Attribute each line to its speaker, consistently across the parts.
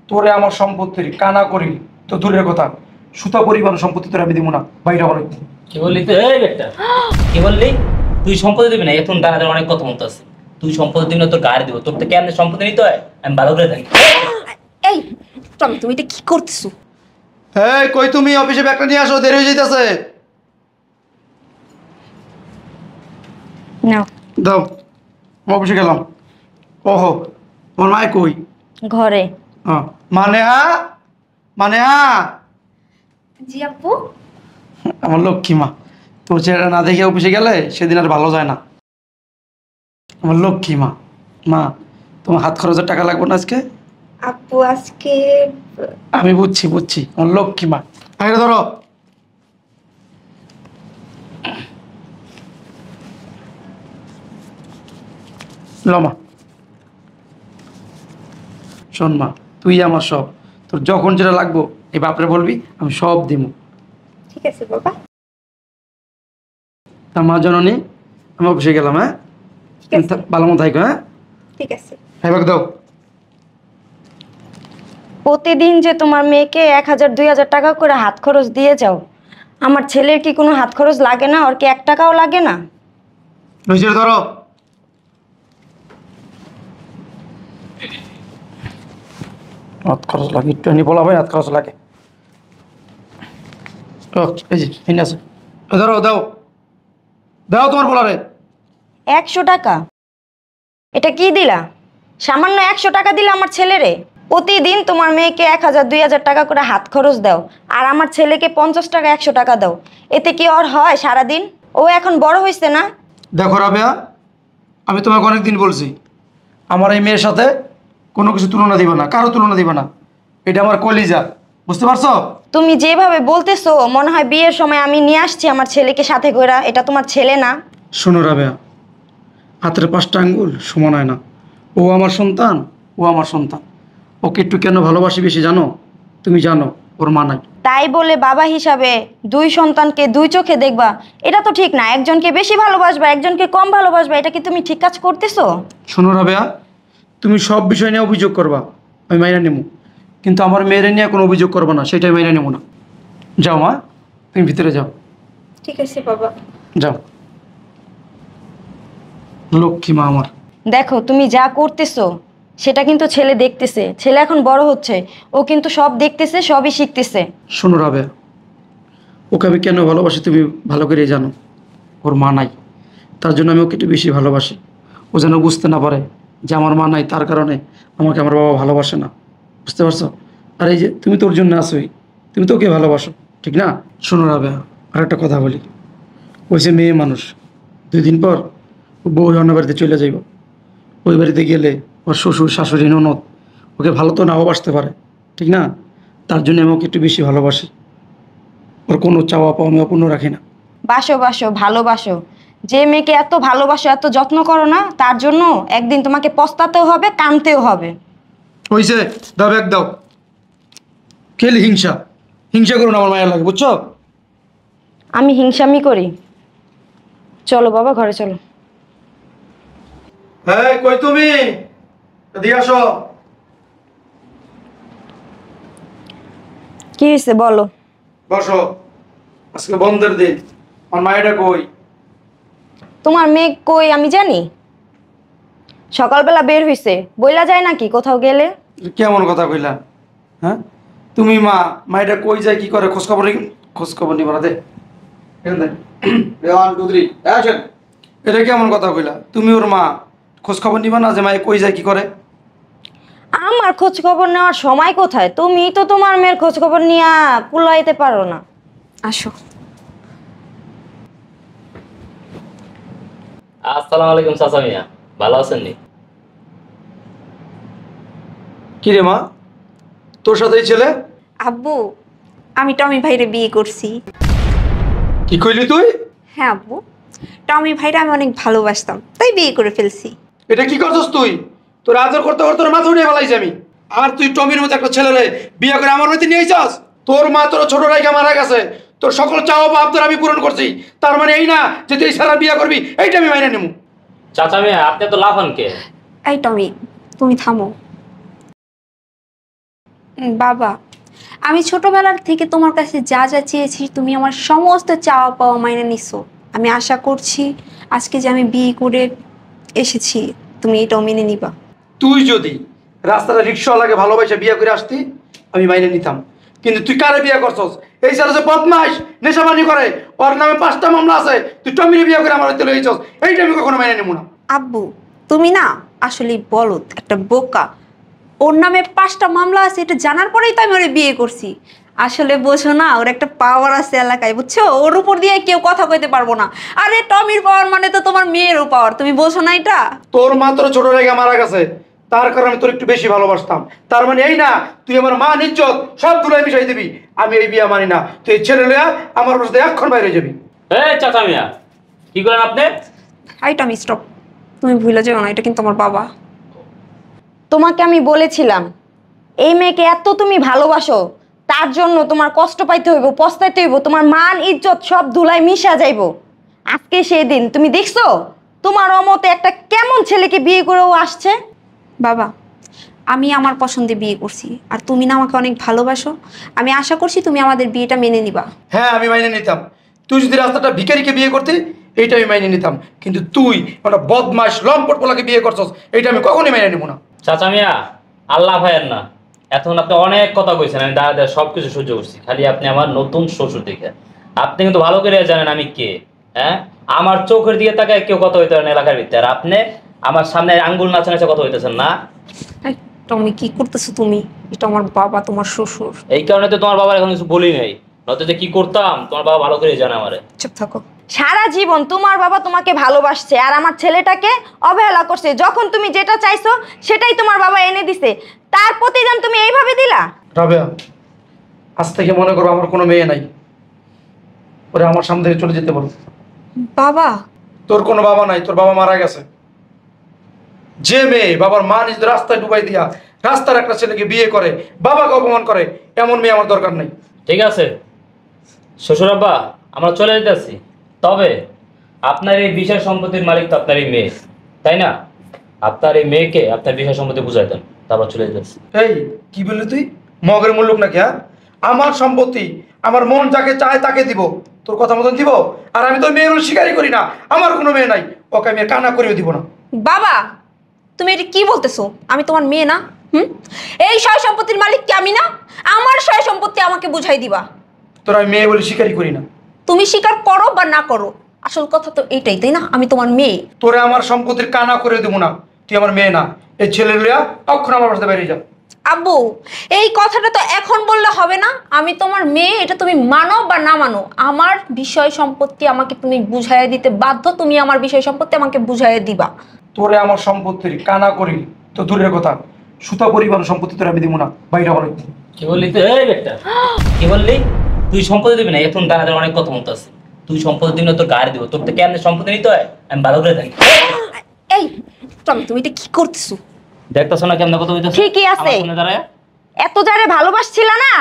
Speaker 1: তোরে আমার সম্পত্তির কানা করি তো দূরের কথা, সুতা পরিমাণ সম্পত্তি তোরে আমি দিব না, বাইরে বলে।
Speaker 2: কি বললি তুই? এই বেটা, কি বললি? তুই সম্পত্তি দিবি না? এখন দাঁড়াতে অনেক কথা মতো আছে। তুই সম্পত্তি দিবি না, তোর গাড়ি দিব। তোর তো কেমনে সম্পত্তি নিতে হয় আমি ভালো করে জানি।
Speaker 3: এই টমি, তুমি এটা কি করতেছো?
Speaker 1: এই কই তুমি? অফিসে ব্যাগটা নিয়ে আসো, দেরি হয়ে যাইতেছে।
Speaker 3: নাও।
Speaker 1: দাও, অফিসে গেলাম। ওহো, তোমার মায় কই?
Speaker 3: ঘরে।
Speaker 1: মানে মানে
Speaker 3: জি আপু।
Speaker 1: আমার লক্ষ্মী মা, তোর চেহারা না দেখে অফিসে গেলে সেদিন আর ভালো যায় না। আমার লক্ষ্মী মা। মা, তোমার হাত খরচের টাকা লাগবে না আজকে?
Speaker 3: আপু আজকে
Speaker 1: আমি বুঝছি আমার লক্ষ্মী মা। আগে ধরো। লমা, শোন মা, তুই আমার সব। তোর যখন যেটা লাগবো এই বাপরে বলবি, আমি সব দিব।
Speaker 3: ঠিক আছে বাবা।
Speaker 1: তা মা জননী, আমি অফিসে গেলাম। হ্যাঁ,
Speaker 3: ঠিক আছে।
Speaker 1: ভালো মতো থাকো। হ্যাঁ,
Speaker 3: ঠিক আছে।
Speaker 1: হ্যাঁ, দাও।
Speaker 3: প্রতিদিন যে তোমার মেয়েকে 1000-2000 টাকা করে হাত খরচ দিয়ে যাও, আমার ছেলের কি কোনো হাত খরচ লাগে না? ওর কি 1 টাকাও লাগে না?
Speaker 1: নিচে ধরো। হাত খরচ লাগে একটু, এনে বলা ভাই হাত খরচ লাগে। এই যে এনে আছে, ধরো, দাও দাও তোমার বলারে।
Speaker 3: 100 টাকা? এটা কি দিলা? সামান্য 100 টাকা দিলে আমার ছেলেরে? প্রতিদিন তোমার মেয়েকে 1000-2000 টাকা করে হাত খরচ দাও, আর আমার ছেলেকে 50 টাকা 100 টাকা দাও। এতে কি ওর হয় সারাদিন? ও এখন বড় হয়েছে না?
Speaker 1: দেখো রাবেয়া, আমি তোমাকে অনেকদিন বলছি আমার এই মেয়ের সাথে কোনো কিছু তুলনা দিবে না, কারো তুলনা দিবে না। এটা আমার কলিজা, বুঝতে পারছো?
Speaker 3: তুমি যেভাবে বলতেছো মনে হয় বিয়ের সময় আমি নিয়ে আসছি আমার ছেলেকে সাথে করে। এটা তোমার ছেলে না।
Speaker 1: শোনো রাবেয়া, হাতের 5টা আঙ্গুল সমান হয় না। ও আমার সন্তান, ও আমার সন্তান। ওকে একটু কেন ভালোবাসি বেশি জানো? তুমি জানো ওর মা নাই।
Speaker 3: তাই বলে বাবা হিসাবে 2 সন্তানকে 2 চোখে দেখবা, এটা তো ঠিক না। একজনকে বেশি ভালোবাসবা, একজনকে কম ভালোবাসবা, এটা কি তুমি ঠিক কাজ করতেছো?
Speaker 1: শোনো রাবেয়া, তুমি সব বিষয় নিয়ে অভিযোগ করবা, আমি মাইনা নেবো, কিন্তু আমার মেয়েরে নিয়ে কোনো অভিযোগ করবো না, সেটাই মাইনা নেবো না। যাও মা, তুমি ভিতরে যাও।
Speaker 3: ঠিক আছে বাবা।
Speaker 1: যাও, লক্ষ্মী মা আমার।
Speaker 3: দেখো তুমি যা করতেছো সেটা কিন্তু ছেলে দেখতেছে। ছেলে এখন বড় হচ্ছে, ও কিন্তু সব দেখতেছে, সবই শিখতেছে।
Speaker 1: শোনো রাবেয়া, ওকে আমি কেন ভালোবাসি তুমি ভালো করে জানো। ওর মা নাই, তার জন্য আমি ওকে একটু বেশি ভালোবাসি। ও যেন বুঝতে না পারে যে আমার মা নাই, তার কারণে আমাকে আমার বাবা ভালোবাসে না, বুঝতে পারছো? আর এই যে তুমি তোর জন্য আসোই, তুমি তো ওকে ভালোবাসো, ঠিক না? শোনো রাবেয়া, আর একটা কথা বলি, ওই যে মেয়ে মানুষ, 2 দিন পর ও বউ অন্য বাড়িতে চলে যাইব। ওই বাড়িতে গেলে ওর শ্বশুর শাশুড়ি ননদ ওকে ভালো তো নাও বাসতে পারে, ঠিক না? তার জন্য আমি ওকে একটু বেশি ভালোবাসি। ওর কোনো চাওয়া পাওয়া আমি অপূর্ণ রাখি না।
Speaker 3: বাসো বাসো, ভালোবাসো। যে মেয়েকে এত ভালোবাসো, এত যত্ন করো না, তার জন্য একদিন তোমাকে পস্তাতেও হবে, কাঁদতেও হবে।
Speaker 1: হইছে, দাও ব্যাগ দাও। খেলি হিংসা, হিংসা করুন আমার মায়ের লাগে, বুঝছো?
Speaker 3: আমি হিংসামি করি? চলো বাবা, ঘরে চলো।
Speaker 1: হ্যাঁ, কই তুমি? এদিকে আসো।
Speaker 3: কি হয়েছে বলো?
Speaker 1: বসো। আজকে বন্ধের দিন, আমার মায়েরা কই?
Speaker 3: তোমার মেয়ে কই আমি জানি? সকালবেলা বের হইছে, বইলা যায় নাকি কোথাও গেলে?
Speaker 1: কেমন কথা কইলা? হ্যাঁ, তুমি মা, মায়েরা কই যায় কি করে খোঁজ খবর নিবা না? দে এখানে দে। 1 2 3 অ্যাকশন। এটা কেমন কথা কইলা? তুমি ওর মা, খোঁজ খবর নিবা না যে মায়ে কই যায় কি করে?
Speaker 3: আমার খোঁজ খবর নেওয়ার সময় কোথায়? তুমি তো তোমার মেয়ের খোঁজ খবর নিয়ে কুলাইতে পারো না। আসো।
Speaker 2: আসসালামু আলাইকুম চাচা মিয়া, ভালো আছেন নি?
Speaker 1: কি রে মা, তোর সাথেই ছেলে?
Speaker 4: আব্বু, আমি টমি ভাইরে বিয়ে করছি।
Speaker 1: কি কইলি তুই?
Speaker 4: হ্যাঁ আব্বু, টমি ভাইরা আমি অনেক ভালোবাসতাম, তাই বিয়ে করে ফেলছি।
Speaker 1: এটা কি করছস তুই? তোর আদর করতে করতে তোর মাথা উঠে ফেলাইছি আমি। আর তুই টমির মতো একটা ছেলেরে বিয়ে করে আমার বাড়িতে নিয়ে আইছাস? তোর মা তোর ছোট রাইকা মারা গেছে, তোর সকল চাওয়া পাওয়া তোর আমি পূরণ করছি। তার মানে এই না যে তুই সারা বিয়ে করবি, এইটা আমি মাইনে নেবো।
Speaker 2: চাচা মিয়া, আপনি তো লাফান কে?
Speaker 4: এই টমি, তুমি থামো। বাবা, আমি ছোটবেলার থেকে তোমার কাছে যা যা চেয়েছি তুমি আমার সমস্ত চাওয়া পাওয়া মাইনে নিছো। আমি আশা করছি আজকে যে আমি বিয়ে করে এসেছি তুমি এটাও মেনে নিবা।
Speaker 1: তুই যদি রাস্তাটা রিক্সাওয়ালাকে ভালোবাসে বিয়ে করে আসতি আমি মাইনে নিতাম, কিন্তু তুই কারে বিয়ে করছস? এই সারা যে বদমাইশ নেশাবানি করে, ওর নামে 5টা মামলা আছে, তুই টমিরে বিয়ে করে আমার হইতে লইছস, এইটা আমি কখনো মাইনে নেব না।
Speaker 4: আব্বু, তুমি না আসলে বলদ, একটা বোকা। ওর নামে 5টা মামলা আছে এটা জানার পরেই তো আমি ওরে বিয়ে করছি। আসলে বোঝো না, ওর একটা পাওয়ার আছে এলাকায়, বুঝছো? ওর উপর দিয়ে কেউ কথা কইতে পারবো না। আরে টমির পাওয়ার মানে তো তোমার মেয়েরও পাওয়ার, তুমি বোঝো না এটা?
Speaker 1: তোর মা তোর ছোট রেখে মারা গেছে, তার কারণে আমি তোর একটু বেশি ভালোবাসতাম। তার মানে এই না তুই আমার মা ইজ্জত সব ধুলাই মিশাই দিবি। আমি এই বিয়া মানি না, তুই এই ছেলে লইয়া আমার সাথে এক্ষণ বাইরে যাবি।
Speaker 2: এই চাচা মিয়া, কি করেন আপনি?
Speaker 4: হাই টমি, স্টপ। তুমি ভুলে যাও না, এটা কিন্তু আমার বাবা।
Speaker 3: তোমাকে আমি বলেছিলাম এই মেয়েকে এত তুমি ভালোবাসো, তার জন্য তোমার কষ্ট পাইতে হইব, পস্তাইতে হইব, তোমার মান ইজ্জত সব ধুলায় মিশা যাইব। আজকে সেই দিন তুমি দেখছো তোমার অমতে একটা কেমন ছেলেকে বিয়ে করেও আসছে।
Speaker 4: বাবা, আমি আমার পছন্দে বিয়ে করছি, আর তুমি না আমাকে অনেক ভালোবাসো। আমি আশা করছি তুমি আমাদের বিয়েটা মেনে নিবা।
Speaker 1: হ্যাঁ আমি মাইনে নিতাম, তুই যদি রাস্তাটা ভিখারিকে বিয়ে করতে এইটা আমি মাইনে নিতাম, কিন্তু তুই একটা বদমাস লম্পট পোলাকে বিয়ে করছস, এইটা আমি কখনোই মাইনে নেব না।
Speaker 2: চাচা মিয়া, আল্লাহ ভাইয়ের না, এখন আপনি অনেক কথা কইছেন, আমি দাঁড়া দাঁড়া সবকিছু সহ্য করছি। খালি আপনি আমার নতুন শ্বশুর দেখে, আপনি কিন্তু ভালো করে জানেন আমি কে। হ্যাঁ, আমার চোখের দিকে তাকায় কেউ কথা হইতে পারে না এলাকার ভিতরে, আর আপনি আমার সামনে আঙ্গুল নাচা নাচা কথা হইতেছেন না।
Speaker 4: এই, টমি কি করতেছো তুমি? এটা আমার বাবা, তোমার শ্বশুর।
Speaker 2: এই কারণে তো তোমার বাবার এখন কিছু বলি নাই, নয়তো যে কি করতাম তোমার বাবা ভালো করে জানে আমারে।
Speaker 4: চুপ থাকো।
Speaker 3: সারা জীবন তোমার বাবা তোমাকে ভালোবাসছে আর আমার ছেলেটাকে অবহেলা করছে। যখন তুমি যেটা চাইছো সেটাই তোমার বাবা এনে দিছে, তার প্রতিদান তুমি এইভাবে দিলা।
Speaker 1: রাবেয়া, আজ থেকে মনে করো আমার কোনো মেয়ে নাই, ওরে আমার সামনে থেকে চলে যেতে বলো।
Speaker 4: বাবা,
Speaker 1: তোর কোনো বাবা নাই, তোর বাবা মারা গেছে। যে মেয়ে বাবার মা নিজ রাস্তায় ডুবাই দিয়া রাস্তার একটা ছেলেকে বিয়ে করে, বাবাকে অপমান করে, এমন মেয়ে আমার দরকার নাই।
Speaker 2: ঠিক আছে শ্বশুর আব্বা, আমরা চলে যেতেছি। তবে আপনার এই বিষয় সম্পত্তির মালিক তো আপনার এই মেয়ে, তাই না? আপনার এই মেয়েকে আপনার বিষয় সম্পত্তি বুঝাই দেন, তারপর চলে যেতেছি।
Speaker 1: এই কি বললি তুই? মগের মূল্য নাকি? হ্যাঁ, আমার সম্পত্তি আমার মন যাকে চায় তাকে দিব, তোর কথা মতন দিব। আর আমি তো মেয়ের স্বীকারই করি না, আমার কোনো মেয়ে নাই, ওকে আমি আর কানা করেও দিব না।
Speaker 4: বাবা, তুমি এটা কি বলতেছো? আমি তোমার মেয়ে না? এই সয় সম্পত্তির মালিক কি আমি না? আমার সয় সম্পত্তি আমাকে বুঝাই দিবা।
Speaker 1: তোর আমি মেয়ে বলে স্বীকারই করি না।
Speaker 4: তুমি স্বীকার করো বা না করো, আসল কথা তো এইটাই, তাই না? আমি তোমার মেয়ে।
Speaker 1: তোরে আমার সম্পত্তির কানা করে দেবো না, তুই আমার মেয়ে না। এই ছেলে লইয়া অক্ষণ আমার বাসাতে বেরিয়ে যা।
Speaker 4: আব্বু, এই কথাটা তো এখন বললে হবে না। আমি তোমার মেয়ে, এটা তুমি মানো বা না মানো, আমার বিষয় সম্পত্তি আমাকে তুমি বুঝাইয়া দিতে বাধ্য। তুমি আমার বিষয় সম্পত্তি আমাকে বুঝাইয়া দিবা।
Speaker 1: তোরে আমার সম্পত্তির কানা করি তো দূরের কথা, সুতা পরিবার সম্পত্তি তোরে আমি দিব না, বাইরে বলে।
Speaker 2: কি বললি তুই? এই বেটা, কি বললি? তুই সম্পত্তি দিবি না? এখন দাঁড়া দাঁড়া অনেক কথা মতো আছে। তুই সম্পত্তি দিবি না, তোর গাড়ি দিব। তোর তো কেমনে সম্পত্তি নিতে হয় আমি ভালো করে জানি।
Speaker 4: এই টমি, তুমি এটা কি করতেছো?
Speaker 2: দেখতেছ না কেমনে কথা হইতেছে?
Speaker 3: ঠিকই আছে।
Speaker 2: আমার সামনে দাঁড়ায়।
Speaker 3: এত যারে ভালোবাসছিল না,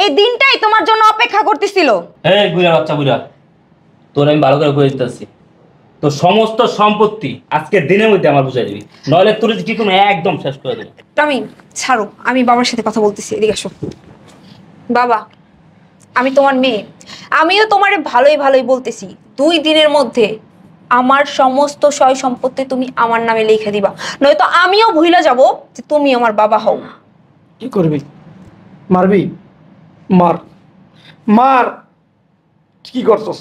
Speaker 3: এই দিনটাই তোমার জন্য অপেক্ষা করতেছিল।
Speaker 2: এই বুড়া বাচ্চা বুড়া, তোর আমি ভালো করে বলে দিতেছি, তোর সমস্ত সম্পত্তি আজকের দিনের মধ্যে আমার বুঝাই দিবি, নইলে তোর কি কোনো একদম শেষ করে দেবো।
Speaker 4: টমি ছাড়ো, আমি বাবার সাথে কথা বলতেছি, এদিকে আসো। বাবা, আমি তোমার মেয়ে, আমিও তোমারে ভালোই ভালোই বলতেছি। 2 দিনের মধ্যে আমার সমস্ত সয় সম্পত্তি তুমি আমার নামে লিখে দিবা, নয়তো আমিও ভুলে যাব যে তুমি আমার বাবা হও।
Speaker 1: কি করবি? মারবি? মার, মার। কি করছস?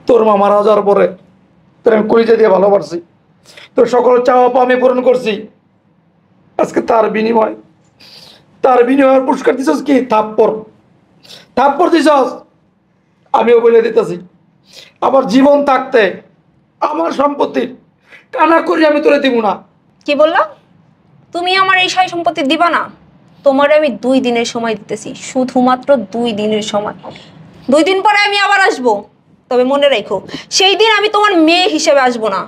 Speaker 1: তোর মা মারা যাওয়ার পরে তোর আমি কলিজা দিয়ে ভালোবাসছি, তোর সকল চাওয়া পাওয়া আমি পূরণ করছি। আজকে তার বিনিময়ের পুরস্কার দিছস কি? থাপ্পড়, থাপ্পড় দিছস। আমিও বলে দিতেছি, আমার জীবন থাকতে আমার সম্পত্তির কানা করি আমি তোরে দিব না।
Speaker 4: কি বললা? তুমি আমার এই সয় সম্পত্তি দিবা না? তোমারে আমি 2 দিনের সময় দিতেছি, শুধুমাত্র 2 দিনের সময়। 2 দিন পরে আমি আবার আসবো, তবে মনে রেখো সেই দিন আমি তোমার মেয়ে হিসেবে আসবো না,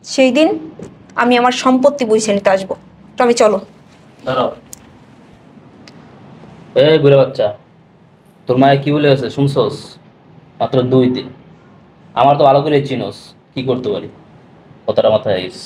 Speaker 4: সেই দিন আমি আমার সম্পত্তি বুঝে নিতে আসবো। তো আমি চলো।
Speaker 2: দাঁড়াও। এই বুড়া বাচ্চা, তোর মায়ে কি বলে গেছে শুনছস? মাত্র 2 দিন। আমার তো ভালো করে চিনোস, কি করতে পারি, কথাটা মাথায় আইস।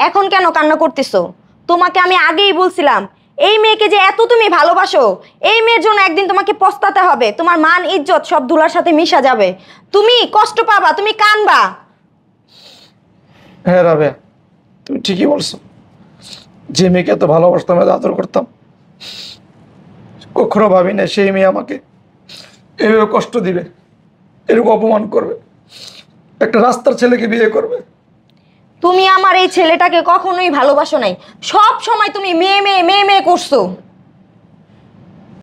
Speaker 3: এখন কেন কান্না করতেছো? তোমাকে আমি আগেই বলছিলাম এই মেয়েকে যে এত তুমি ভালোবাসো, এই মেয়ের জন্য একদিন তোমাকে পস্তাতে হবে। তোমার মান ইজ্জত সব ধুলার সাথে মিশা যাবে, তুমি কষ্ট পাবা, তুমি কানবা।
Speaker 1: হ্যাঁ রাবেয়া, তুমি ঠিকই বলছো। যে মেয়েকে এত ভালোবাসতাম, এত আদর করতাম, কখনো ভাবি না সেই মেয়ে আমাকে এভাবে কষ্ট দিবে, এরকম অপমান করবে, একটা রাস্তার ছেলেকে বিয়ে করবে।
Speaker 3: তুমি আমার এই ছেলেটাকে কখনোই ভালোবাসো নাই, সব সময় তুমি মেয়ে মেয়ে মেয়ে মেয়ে করছো।